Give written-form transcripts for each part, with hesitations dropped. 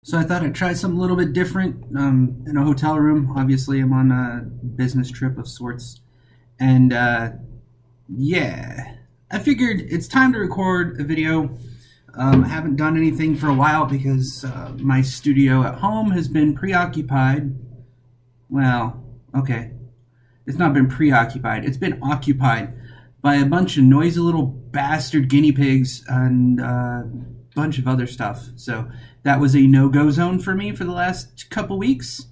So I thought I'd try something a little bit different in a hotel room. Obviously, I'm on a business trip of sorts. And yeah, I figured it's time to record a video. I haven't done anything for a while because my studio at home has been preoccupied. Well, okay. It's not been preoccupied. It's been occupied by a bunch of noisy little bastard guinea pigs and a bunch of other stuff. So that was a no-go zone for me for the last couple weeks.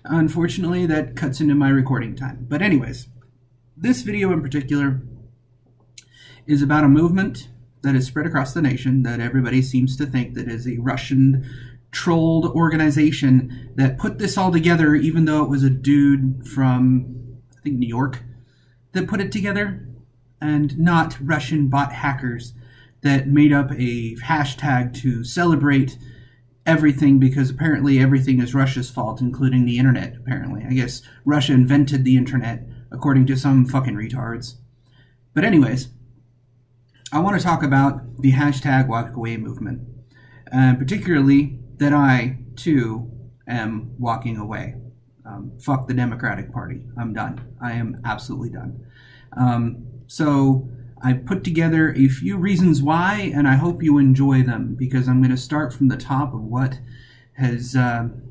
Unfortunately, that cuts into my recording time. But anyways, this video in particular is about a movement that is spread across the nation that everybody seems to think that is a Russian trolled organization that put this all together, even though it was a dude from, I think, New York that put it together, and not Russian bot hackers that made up a hashtag to celebrate everything, because apparently everything is Russia's fault, including the internet, apparently. I guess Russia invented the internet, according to some fucking retards. But anyways, I want to talk about the hashtag walk away movement, particularly that I, too, am walking away. Fuck the Democratic Party. I'm done. I am absolutely done. So I put together a few reasons why, and I hope you enjoy them, because I'm going to start from the top of what has kind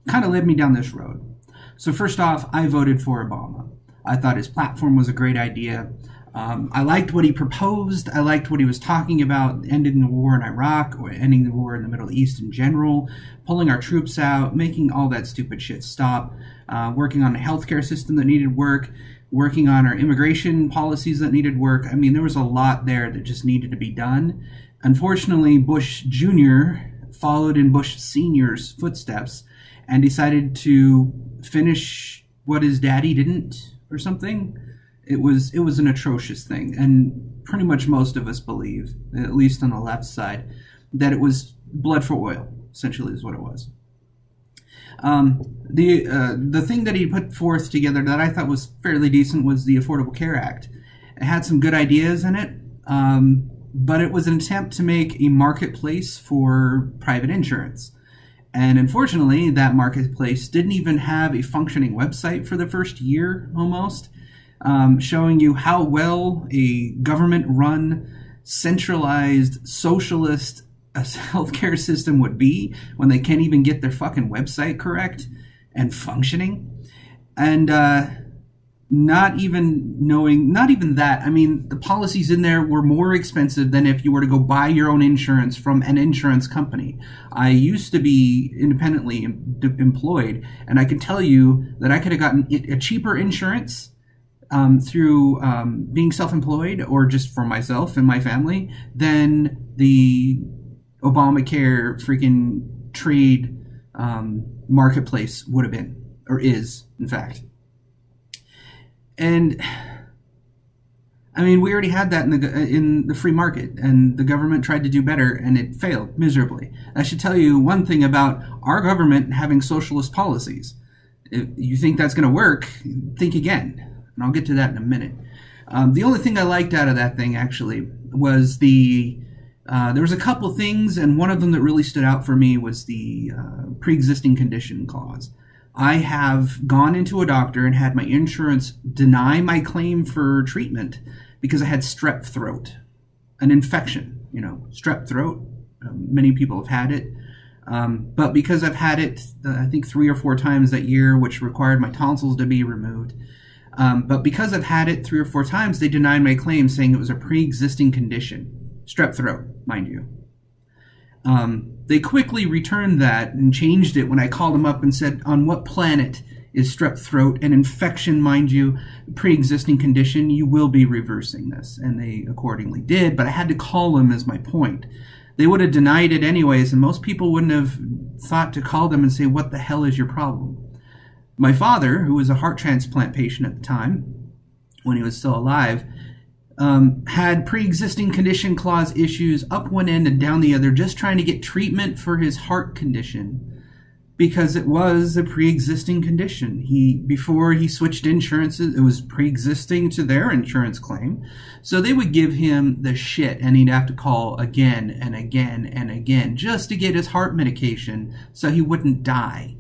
of led me down this road. So first off, I voted for Obama. I thought his platform was a great idea. I liked what he proposed. I liked what he was talking about, ending the war in Iraq, or ending the war in the Middle East in general, pulling our troops out, making all that stupid shit stop, working on a healthcare system that needed work, working on our immigration policies that needed work. I mean, there was a lot there that just needed to be done. Unfortunately, Bush Jr. followed in Bush Sr.'s footsteps and decided to finish what his daddy didn't, or something. It was an atrocious thing, and pretty much most of us believe, at least on the left side, that it was blood for oil, essentially is what it was. The thing that he put forth together that I thought was fairly decent was the Affordable Care Act. It had some good ideas in it, but it was an attempt to make a marketplace for private insurance. And unfortunately, that marketplace didn't even have a functioning website for the first year, almost, showing you how well a government-run, centralized, socialist healthcare system would be when they can't even get their fucking website correct and functioning. And not even that. I mean, the policies in there were more expensive than if you were to go buy your own insurance from an insurance company. I used to be independently employed, and I can tell you that I could have gotten a cheaper insurance through being self-employed, or just for myself and my family, than the Obamacare freaking trade marketplace would have been, or is, in fact. And I mean, we already had that in the free market, and the government tried to do better, and it failed miserably. I should tell you one thing about our government having socialist policies. If you think that's going to work, think again. And I'll get to that in a minute. The only thing I liked out of that thing, actually, was there was a couple things, and one of them that really stood out for me was the pre-existing condition clause. I have gone into a doctor and had my insurance deny my claim for treatment because I had strep throat, an infection, strep throat. Many people have had it. But because I've had it, I think 3 or 4 times that year, which required my tonsils to be removed, but because I've had it 3 or 4 times, they denied my claim, saying it was a pre-existing condition. Strep throat, mind you. They quickly returned that and changed it when I called them up and said, on what planet is strep throat an infection, mind you, pre-existing condition? You will be reversing this. And they accordingly did, but I had to call them as my point. They would have denied it anyways, and most people wouldn't have thought to call them and say, what the hell is your problem? My father, who was a heart transplant patient at the time, when he was still alive, had pre-existing condition clause issues up one end and down the other, just trying to get treatment for his heart condition. because it was a pre-existing condition. Before he switched insurances, it was pre-existing to their insurance claim. So they would give him the shit, and he'd have to call again and again and again just to get his heart medication so he wouldn't die.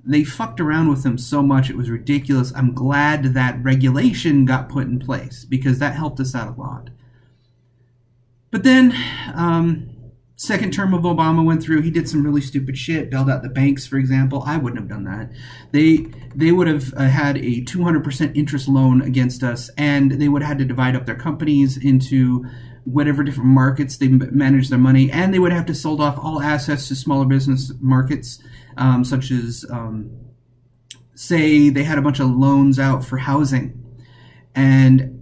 They fucked around with him so much, it was ridiculous. I'm glad that regulation got put in place because that helped us out a lot. But then, second term of Obama went through. He did some really stupid shit, bailed out the banks, for example. I wouldn't have done that. They would have had a 200% interest loan against us, and they would have had to divide up their companies into whatever different markets they manage their money, and they would have to sold off all assets to smaller business markets, such as, say, they had a bunch of loans out for housing, and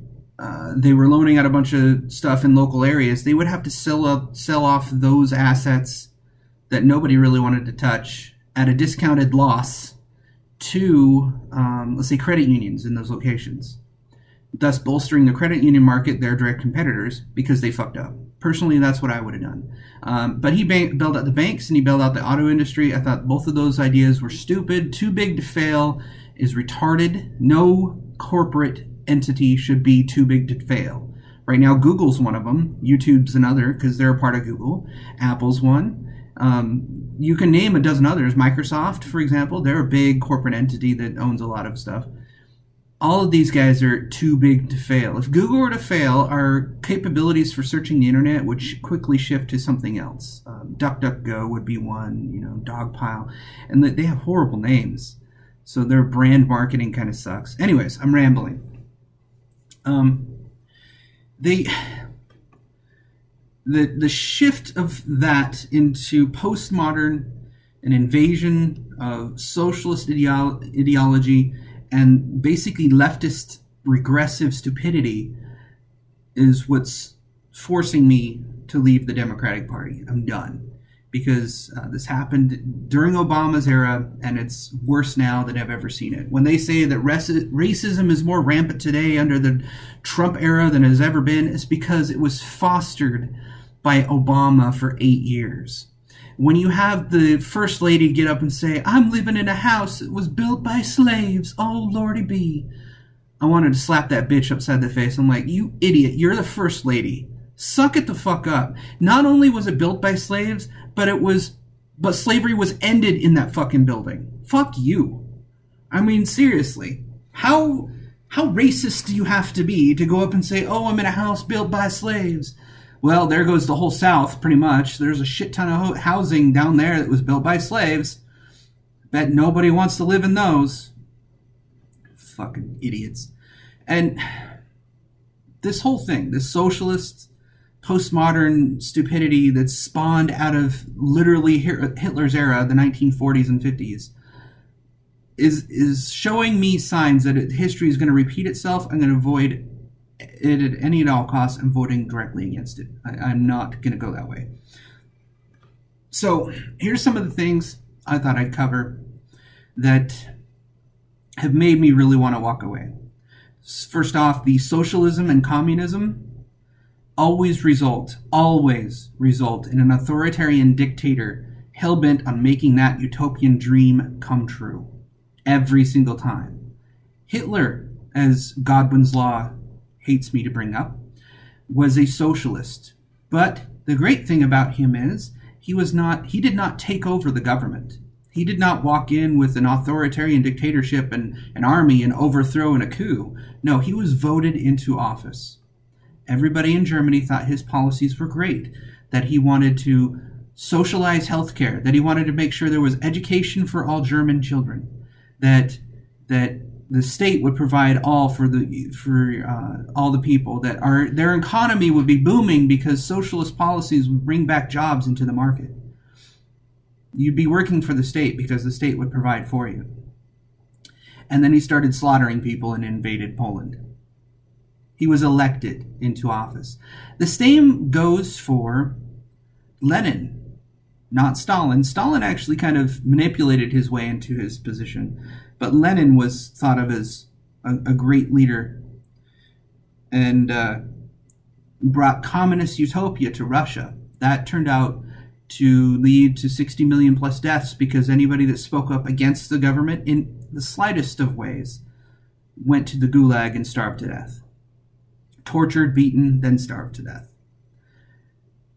they were loaning out a bunch of stuff in local areas. They would have to sell off those assets that nobody really wanted to touch at a discounted loss to, let's say, credit unions in those locations, thus bolstering the credit union market, their direct competitors, because they fucked up. Personally, that's what I would have done. But he bailed out the banks and he bailed out the auto industry. I thought both of those ideas were stupid. Too big to fail is retarded. No corporate entity should be too big to fail. Right now, Google's one of them. YouTube's another because they're a part of Google. Apple's one. You can name a dozen others. Microsoft, for example, they're a big corporate entity that owns a lot of stuff. All of these guys are too big to fail. If Google were to fail, our capabilities for searching the internet would quickly shift to something else. DuckDuckGo would be one, Dogpile. And they have horrible names. So their brand marketing kind of sucks. Anyways, I'm rambling. The shift of that into postmodern, an invasion of socialist ideology, and basically leftist regressive stupidity is what's forcing me to leave the Democratic Party. I'm done. Because this happened during Obama's era, and it's worse now than I've ever seen it. When they say that racism is more rampant today under the Trump era than it has ever been, it's because it was fostered by Obama for 8 years. When you have the First Lady get up and say, I'm living in a house that was built by slaves, oh lordy be. I wanted to slap that bitch upside the face. I'm like, you idiot, you're the First Lady. Suck it the fuck up. Not only was it built by slaves, but slavery was ended in that fucking building. Fuck you. I mean, seriously. How racist do you have to be to go up and say, oh, I'm in a house built by slaves? Well, there goes the whole South, pretty much. There's a shit ton of housing down there that was built by slaves. Bet nobody wants to live in those. Fucking idiots. And this whole thing, this socialist, postmodern stupidity that spawned out of literally Hitler's era, the 1940s and 50s, is showing me signs that history is going to repeat itself. I'm going to avoid it at any and all costs. I'm voting directly against it. I'm not going to go that way. So here's some of the things I thought I'd cover that have made me really want to walk away. First off, the socialism and communism always result in an authoritarian dictator hell-bent on making that utopian dream come true. Every single time. Hitler, as Godwin's Law hates me to bring up, was a socialist. But the great thing about him is he did not take over the government. He did not walk in with an authoritarian dictatorship and an army and overthrow in a coup. No, he was voted into office. Everybody in Germany thought his policies were great, that he wanted to socialize healthcare, that he wanted to make sure there was education for all German children, that the state would provide all for all the people, that their economy would be booming because socialist policies would bring back jobs into the market. You'd be working for the state because the state would provide for you. And then he started slaughtering people and invaded Poland. He was elected into office. The same goes for Lenin, not Stalin. Stalin actually kind of manipulated his way into his position, but Lenin was thought of as a great leader and brought communist utopia to Russia. That turned out to lead to 60 million plus deaths because anybody that spoke up against the government in the slightest of ways went to the gulag and starved to death. Tortured, beaten, then starved to death.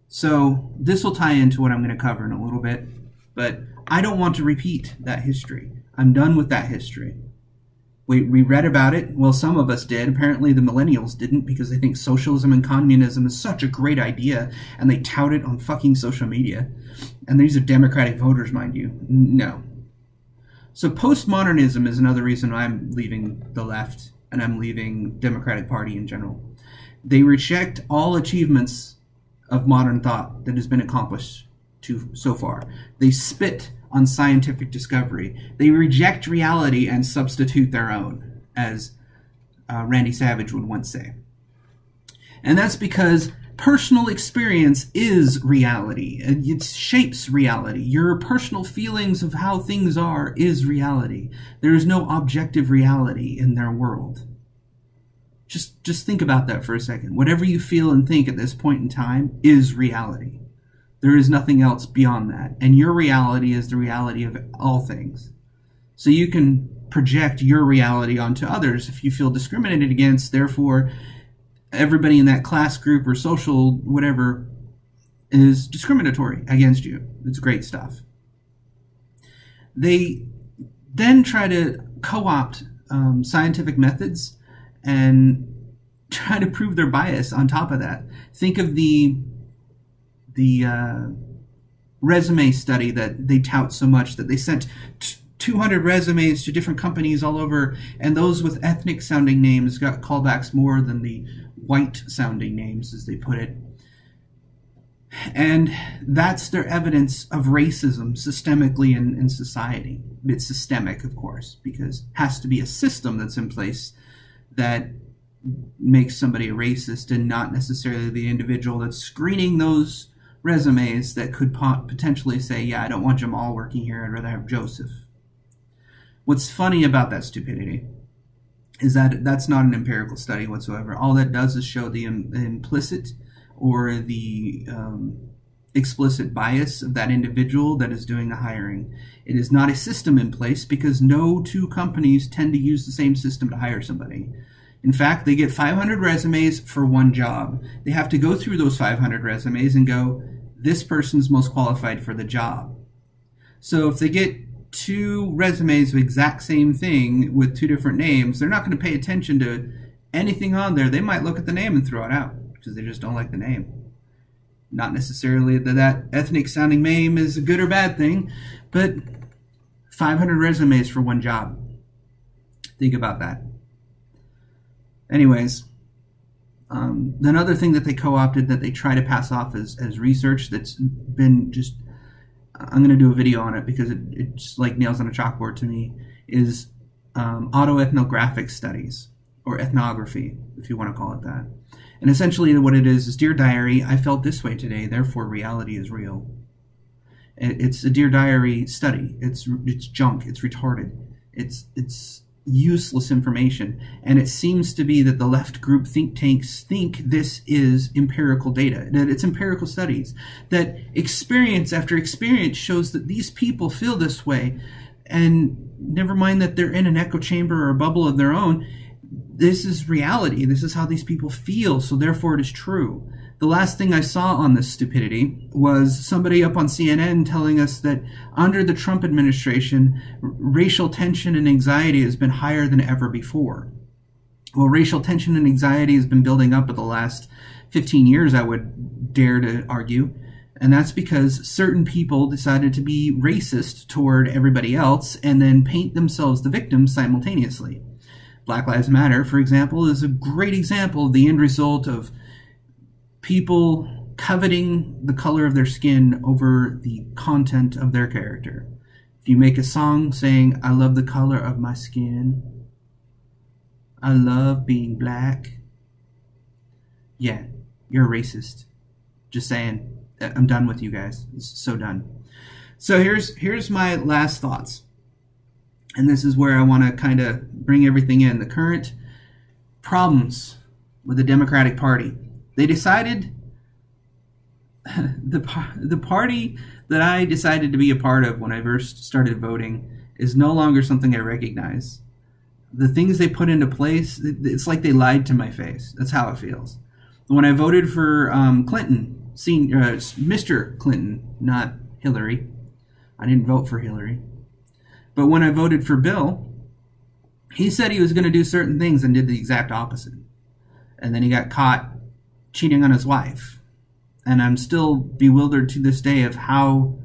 So this will tie into what I'm going to cover in a little bit, but I don't want to repeat that history. I'm done with that history. We read about it. Well, some of us did. Apparently the millennials didn't because they think socialism and communism is such a great idea and they tout it on fucking social media. And these are Democratic voters, mind you. No. So postmodernism is another reason why I'm leaving the left and I'm leaving Democratic Party in general. They reject all achievements of modern thought that has been accomplished so far. They spit on scientific discovery. They reject reality and substitute their own, as Randy Savage would once say. And that's because personal experience is reality. It shapes reality. Your personal feelings of how things are is reality. There is no objective reality in their world. Just think about that for a second. Whatever you feel and think at this point in time is reality. There is nothing else beyond that. And your reality is the reality of all things. So you can project your reality onto others if you feel discriminated against. Therefore, everybody in that class group or social whatever is discriminatory against you. It's great stuff. They then try to co-opt scientific methods and try to prove their bias on top of that. Think of the resume study that they tout so much, that they sent 200 resumes to different companies all over, and those with ethnic sounding names got callbacks more than the white sounding names, as they put it. And that's their evidence of racism systemically in society. It's systemic, of course, because it has to be a system that's in place that makes somebody a racist and not necessarily the individual that's screening those resumes that could potentially say, yeah, I don't want Jamal working here, I'd rather have Joseph. What's funny about that stupidity is that that's not an empirical study whatsoever. All that does is show the implicit or the explicit bias of that individual that is doing the hiring. It is not a system in place because no two companies tend to use the same system to hire somebody. In fact, they get 500 resumes for one job. They have to go through those 500 resumes and go, this person's most qualified for the job. So if they get two resumes of exact same thing with two different names, they're not going to pay attention to anything on there. They might look at the name and throw it out because they just don't like the name. Not necessarily that ethnic sounding name is a good or bad thing, but 500 resumes for one job. Think about that. Anyways, another thing that they co-opted that they try to pass off as research that's been just, I'm going to do a video on it because it just like nails on a chalkboard to me, is autoethnographic studies, or ethnography, if you want to call it that. And essentially what it is Dear Diary, I felt this way today, therefore reality is real. It's a Dear Diary study. It's junk. It's retarded. It's useless information. And it seems to be that the left group think tanks think this is empirical data, that it's empirical studies, that experience after experience shows that these people feel this way. And never mind that they're in an echo chamber or a bubble of their own. This is reality. This is how these people feel, so therefore it is true. The last thing I saw on this stupidity was somebody up on CNN telling us that under the Trump administration, racial tension and anxiety has been higher than ever before. Well, racial tension and anxiety has been building up for the last 15 years, I would dare to argue. And that's because certain people decided to be racist toward everybody else and then paint themselves the victims simultaneously. Black Lives Matter, for example, is a great example of the end result of people coveting the color of their skin over the content of their character. If you make a song saying, I love the color of my skin, I love being black, yeah, you're a racist. Just saying. I'm done with you guys. It's so done. So here's my last thoughts. And this is where I want to kind of bring everything in. The current problems with the Democratic Party. They decided the party that I decided to be a part of when I first started voting is no longer something I recognize. The things they put into place, it's like they lied to my face. That's how it feels. When I voted for Clinton, Mr. Clinton, not Hillary, I didn't vote for Hillary. But when I voted for Bill, he said he was going to do certain things and did the exact opposite. And then he got caught cheating on his wife. And I'm still bewildered to this day of how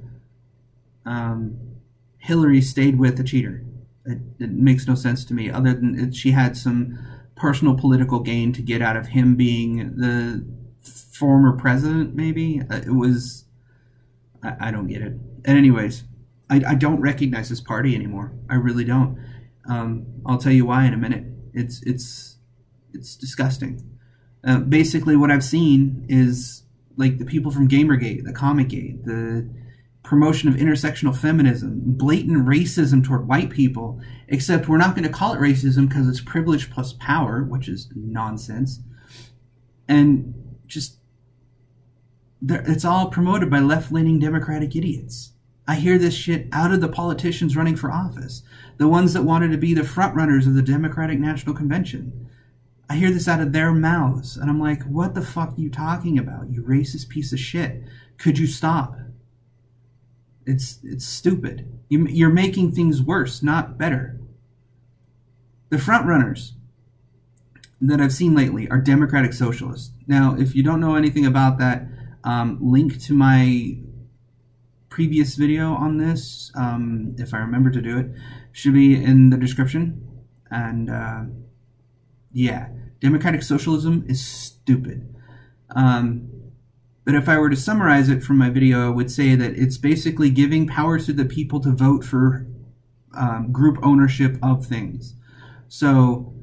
Hillary stayed with a cheater. It makes no sense to me, other than she had some personal political gain to get out of him being the former president, maybe. It was... I don't get it. And anyways, I don't recognize this party anymore. I really don't. I'll tell you why in a minute. It's disgusting. Basically, what I've seen is like the people from Gamergate, the Comicgate, the promotion of intersectional feminism, blatant racism toward white people, except we're not going to call it racism because it's privilege plus power, which is nonsense. And just, it's all promoted by left-leaning Democratic idiots. I hear this shit out of the politicians running for office, the ones that wanted to be the front runners of the Democratic National Convention. I hear this out of their mouths, and I'm like, what the fuck are you talking about, you racist piece of shit? Could you stop? It's stupid. You're making things worse, not better. The front runners that I've seen lately are Democratic Socialists. Now, if you don't know anything about that, link to my previous video on this, if I remember to do it, should be in the description. And yeah, Democratic Socialism is stupid. But if I were to summarize it from my video, I would say that it's basically giving power to the people to vote for group ownership of things. So,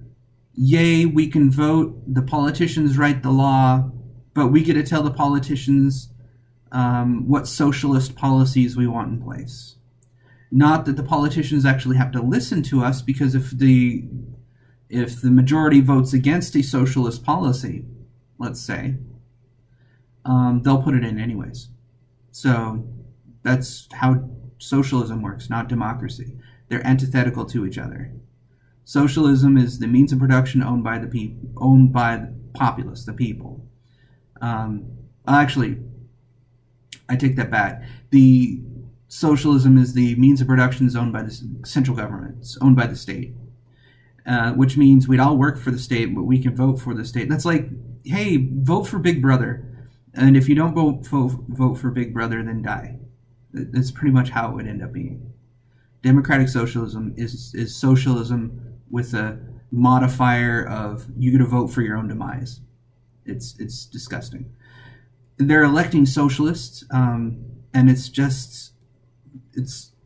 yay, we can vote, the politicians write the law, but we get to tell the politicians what socialist policies we want in place. Not that the politicians actually have to listen to us, because if the majority votes against a socialist policy, let's say, they'll put it in anyways. So that's how socialism works, not democracy. They're antithetical to each other. Socialism is the means of production owned by the populace, the people. Actually, I take that back. The socialism is the means of production is owned by the central government. It's owned by the state. Which means we'd all work for the state, but we can vote for the state. That's like, hey, vote for Big Brother. And if you don't vote for Big Brother, then die. That's pretty much how it would end up being. Democratic socialism is socialism with a modifier of you get to vote for your own demise. It's disgusting. They're electing socialists, and it's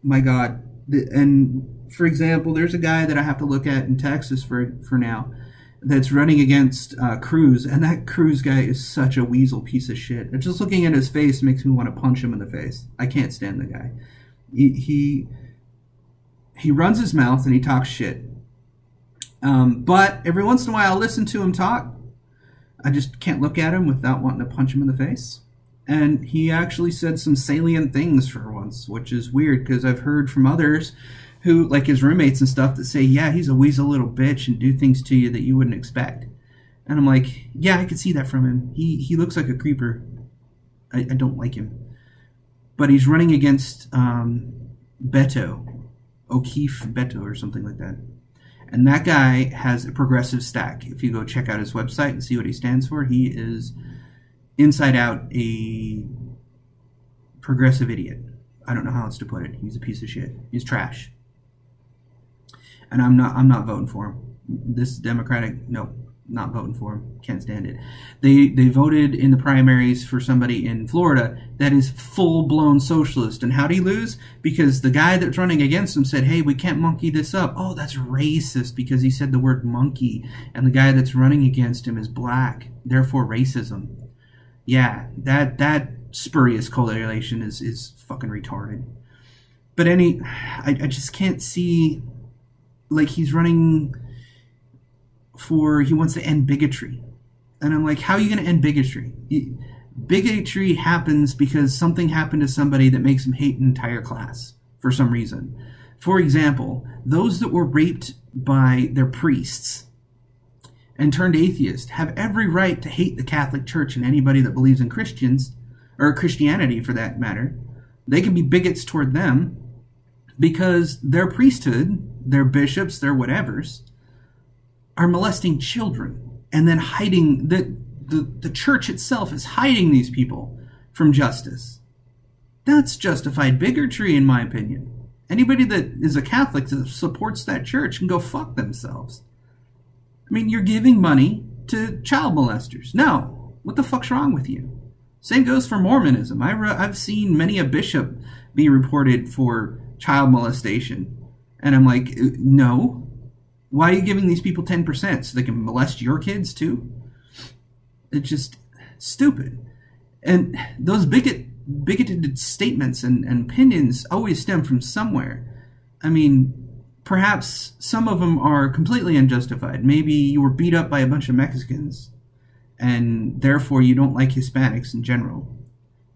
my God. And for example, there's a guy that I have to look at in Texas for now that's running against Cruz, and that Cruz guy is such a weasel piece of shit. And just looking at his face makes me want to punch him in the face. I can't stand the guy. He runs his mouth and he talks shit. But every once in a while I'll listen to him talk. I just can't look at him without wanting to punch him in the face. And he actually said some salient things for once, which is weird because I've heard from others who, like his roommates and stuff, that say, yeah, he's a weasel little bitch and do things to you that you wouldn't expect. And I'm like, yeah, I could see that from him. He looks like a creeper. I don't like him. But he's running against Beto, O'Keefe Beto or something like that. And that guy has a progressive stack. If you go check out his website and see what he stands for, he is inside out a progressive idiot. I don't know how else to put it. He's a piece of shit. He's trash. And I'm not voting for him. This Democratic, no, not voting for him. Can't stand it. They voted in the primaries for somebody in Florida that is full-blown socialist. And how'd he lose? Because the guy that's running against him said, hey, we can't monkey this up. Oh, that's racist because he said the word monkey. And the guy that's running against him is black. Therefore, racism. Yeah, that spurious correlation is fucking retarded. But I just can't see, like, he's running for, he wants to end bigotry. And I'm like, how are you going to end bigotry? Bigotry happens because something happened to somebody that makes them hate an entire class for some reason. For example, those that were raped by their priests and turned atheist have every right to hate the Catholic Church and anybody that believes in Christians, or Christianity for that matter. They can be bigots toward them because their priesthood, their bishops, their whatevers, are molesting children and then hiding, the church itself is hiding these people from justice. That's justified bigotry, in my opinion. Anybody that is a Catholic that supports that church can go fuck themselves. I mean, you're giving money to child molesters. No. What the fuck's wrong with you? Same goes for Mormonism. I've seen many a bishop be reported for child molestation. And I'm like, no. Why are you giving these people 10% so they can molest your kids too? It's just stupid. And those bigoted statements and opinions always stem from somewhere. I mean, perhaps some of them are completely unjustified. Maybe you were beat up by a bunch of Mexicans and therefore you don't like Hispanics in general.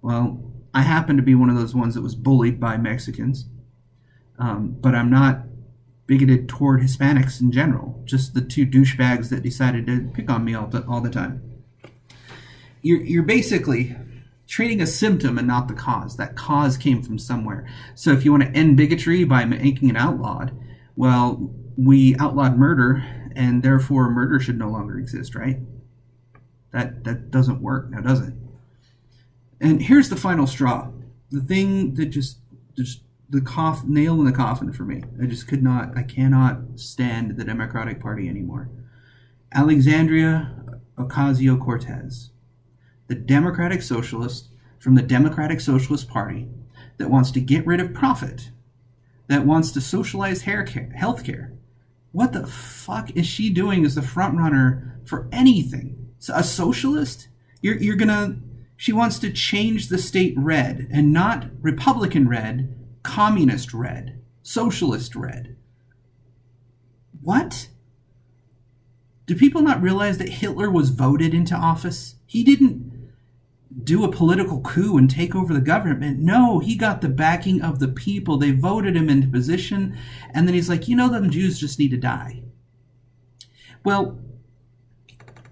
Well, I happen to be one of those ones that was bullied by Mexicans. But I'm not bigoted toward Hispanics in general. Just the two douchebags that decided to pick on me all the time. You're basically treating a symptom and not the cause. That cause came from somewhere. So if you want to end bigotry by making it outlawed, well, we outlawed murder, and therefore murder should no longer exist, right? That doesn't work now, does it? And here's the final straw. The thing that just the nail in the coffin for me. I cannot stand the Democratic Party anymore. Alexandria Ocasio-Cortez, the Democratic Socialist from the Democratic Socialist Party that wants to get rid of profit, that wants to socialize healthcare. What the fuck is she doing as the front runner for anything? So a socialist? She wants to change the state red, and not Republican red, communist red, socialist red. What? Do people not realize that Hitler was voted into office? He didn't do a political coup and take over the government. No, he got the backing of the people. They voted him into position, and then he's like, them Jews just need to die. Well,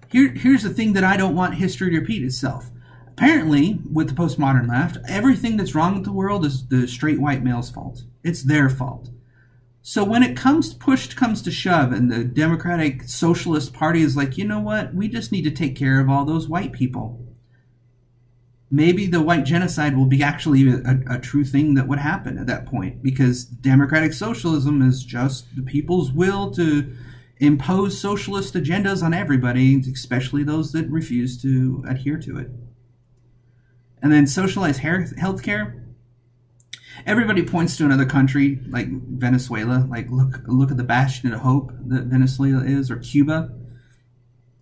here's the thing that I don't want history to repeat itself. Apparently, with the postmodern left, everything that's wrong with the world is the straight white male's fault. It's their fault. So when push comes to shove, and the Democratic Socialist Party is like, you know what? We just need to take care of all those white people. Maybe the white genocide will be actually a true thing that would happen at that point, because Democratic Socialism is just the people's will to impose socialist agendas on everybody, especially those that refuse to adhere to it. And then socialized healthcare. Everybody points to another country like Venezuela. Like, look at the bastion of hope that Venezuela is, or Cuba.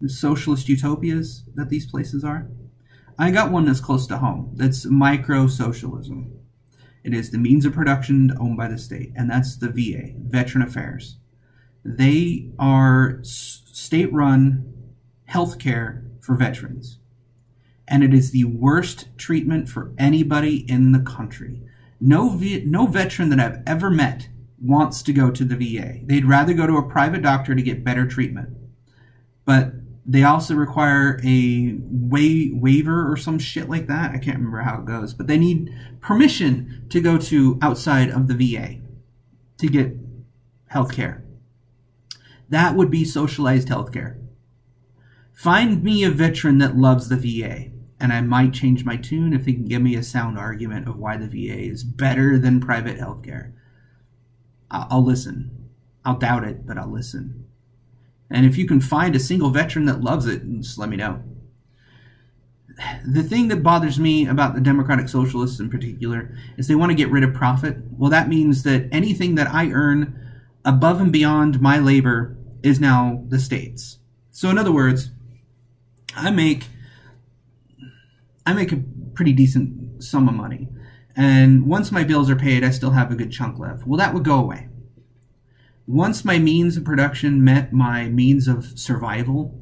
The socialist utopias that these places are. I got one that's close to home. That's micro-socialism. It is the means of production owned by the state, and that's the VA, Veteran Affairs. They are state-run healthcare for veterans. And it is the worst treatment for anybody in the country. No veteran that I've ever met wants to go to the VA. They'd rather go to a private doctor to get better treatment. But they also require a waiver or some shit like that. I can't remember how it goes. But they need permission to go to outside of the VA to get health care. That would be socialized healthcare. Find me a veteran that loves the VA, and I might change my tune if they can give me a sound argument of why the VA is better than private healthcare. I'll listen. I'll doubt it, but I'll listen. And if you can find a single veteran that loves it, just let me know. The thing that bothers me about the Democratic Socialists in particular is they want to get rid of profit. Well, that means that anything that I earn above and beyond my labor is now the state's. So in other words, I make a pretty decent sum of money. And once my bills are paid, I still have a good chunk left. Well, that would go away. Once my means of production met my means of survival,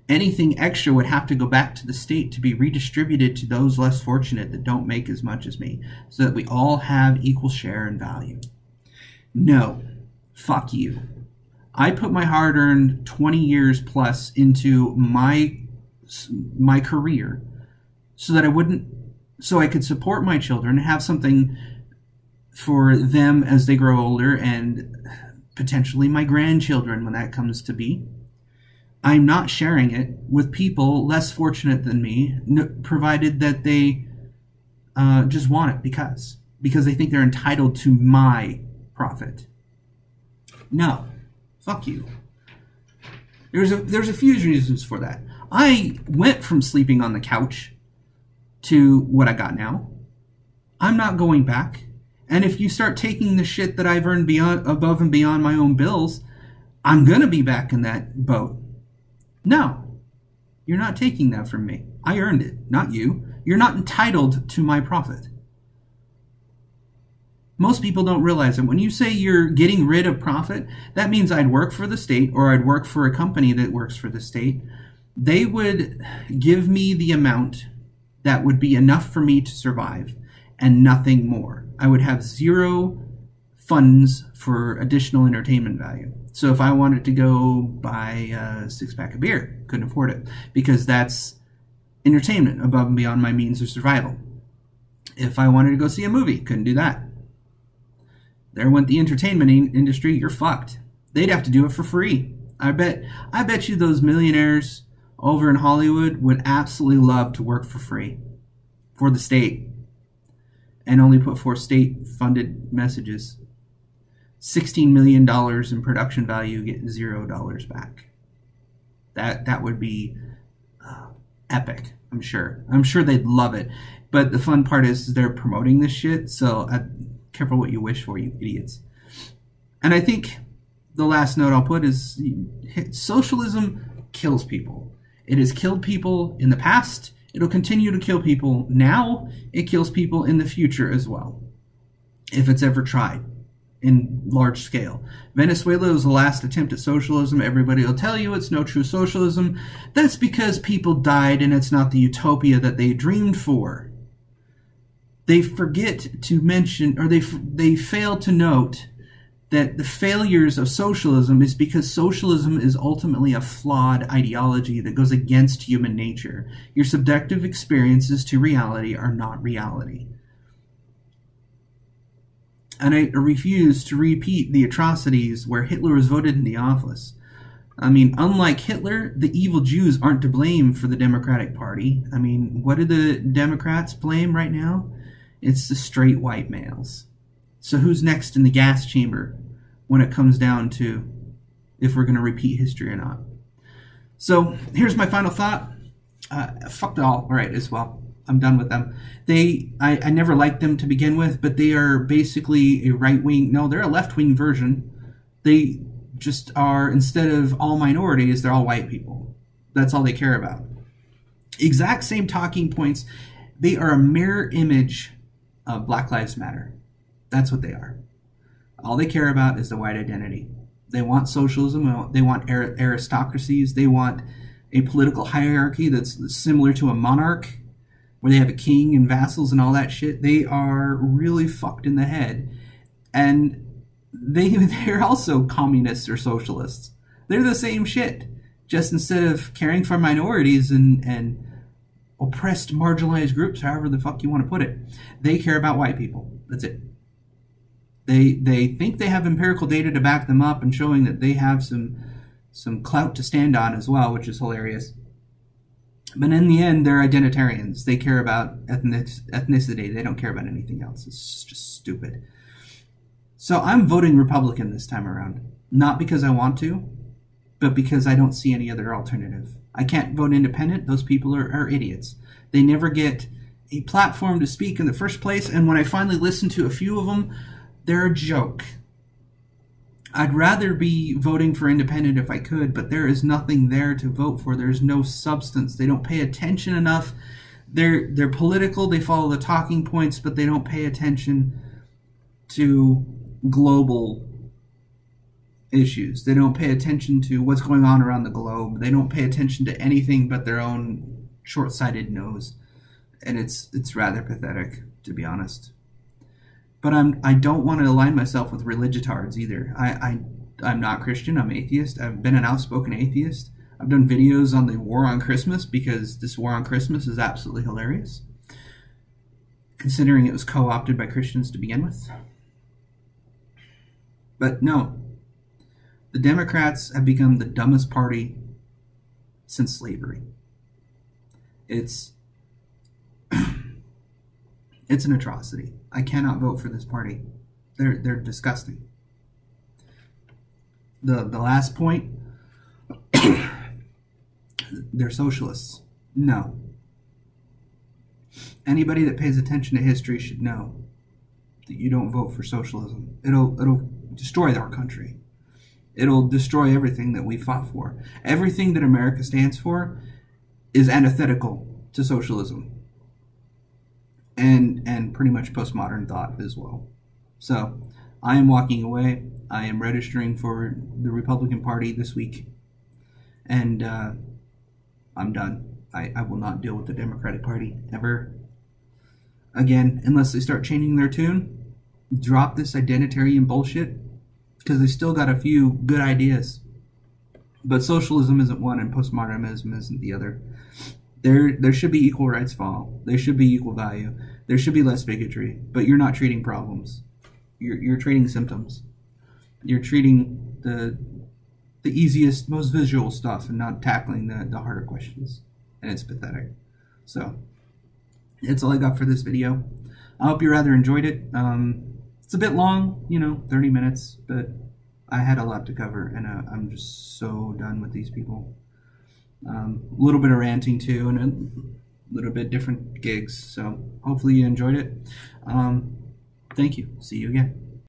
Anything extra would have to go back to the state to be redistributed to those less fortunate that don't make as much as me, so that we all have equal share and value. No, fuck you. I put my hard-earned 20 years plus into my career so that I could support my children and have something for them as they grow older, and potentially my grandchildren when that comes to be. I'm not sharing it with people less fortunate than me, provided that they just want it because they think they're entitled to my profit. No, fuck you. There's a few reasons for that. I went from sleeping on the couch to what I got now. I'm not going back. And if you start taking the shit that I've earned above and beyond my own bills, I'm going to be back in that boat. No, you're not taking that from me. I earned it, not you. You're not entitled to my profit. Most people don't realize that when you say you're getting rid of profit, that means I'd work for the state or I'd work for a company that works for the state. They would give me the amount that would be enough for me to survive and nothing more. I would have zero funds for additional entertainment value. So if I wanted to go buy a six-pack of beer, couldn't afford it because that's entertainment above and beyond my means of survival. If I wanted to go see a movie, couldn't do that. There went the entertainment industry, you're fucked. They'd have to do it for free. I bet you those millionaires over in Hollywood would absolutely love to work for free for the state and only put forth state-funded messages. $16 million in production value, get $0 back. That would be epic, I'm sure. I'm sure they'd love it. But the fun part is they're promoting this shit, so careful what you wish for, you idiots. And I think the last note I'll put is socialism kills people. It has killed people in the past. It'll continue to kill people now. It kills people in the future as well, if it's ever tried in large scale. Venezuela was the last attempt at socialism. Everybody will tell you it's no true socialism. That's because people died and it's not the utopia that they dreamed for. They forget to mention, or they fail to note that the failures of socialism is because socialism is ultimately a flawed ideology that goes against human nature. Your subjective experiences to reality are not reality. And I refuse to repeat the atrocities where Hitler was voted into office. I mean, unlike Hitler, the evil Jews aren't to blame for the Democratic Party. I mean, what do the Democrats blame right now? It's the straight white males. So who's next in the gas chamber when it comes down to if we're going to repeat history or not? So here's my final thought. Fuck the alt-right as well. I'm done with them. I never liked them to begin with, but they are basically a right-wing. No, they're a left-wing version. They just are, instead of all minorities, they're all white people. That's all they care about. Exact same talking points. They are a mirror image of Black Lives Matter. That's what they are. All they care about is the white identity. They want socialism. They want aristocracies. They want a political hierarchy that's similar to a monarch, where they have a king and vassals and all that shit. They are really fucked in the head. And they're also communists or socialists. They're the same shit. Just instead of caring for minorities and oppressed, marginalized groups, however the fuck you want to put it, they care about white people. That's it. They think they have empirical data to back them up and showing that they have some clout to stand on as well, which is hilarious. But in the end, they're identitarians. They care about ethnicity. They don't care about anything else. It's just stupid. So I'm voting Republican this time around. Not because I want to, but because I don't see any other alternative. I can't vote independent. Those people are idiots. They never get a platform to speak in the first place. And when I finally listen to a few of them, they're a joke. I'd rather be voting for independent if I could, but there is nothing there to vote for. There's no substance. They don't pay attention enough. They're political. They follow the talking points, but they don't pay attention to global issues. They don't pay attention to what's going on around the globe. They don't pay attention to anything but their own short-sighted nose. And it's rather pathetic, to be honest. But I don't want to align myself with religitards either. I'm not Christian. I'm atheist. I've been an outspoken atheist. I've done videos on the war on Christmas because this war on Christmas is absolutely hilarious, considering it was co-opted by Christians to begin with. But no, the Democrats have become the dumbest party since slavery. It's an atrocity. I cannot vote for this party. They're disgusting. The last point, they're socialists. No. Anybody that pays attention to history should know that you don't vote for socialism. It'll destroy our country. It'll destroy everything that we fought for. Everything that America stands for is antithetical to socialism. And pretty much postmodern thought as well. So, I am walking away. I am registering for the Republican Party this week. And I'm done. I will not deal with the Democratic Party ever again, unless they start changing their tune. Drop this identitarian bullshit, because they still got a few good ideas. But socialism isn't one, and postmodernism isn't the other. There should be equal rights for all. There should be equal value. There should be less bigotry. But you're not treating problems. You're treating symptoms. You're treating the easiest, most visual stuff and not tackling the harder questions. And it's pathetic. So, that's all I got for this video. I hope you rather enjoyed it. It's a bit long, 30 minutes, but I had a lot to cover, and I'm just so done with these people. A little bit of ranting too, and a little bit different gigs. So hopefully you enjoyed it. Thank you. See you again.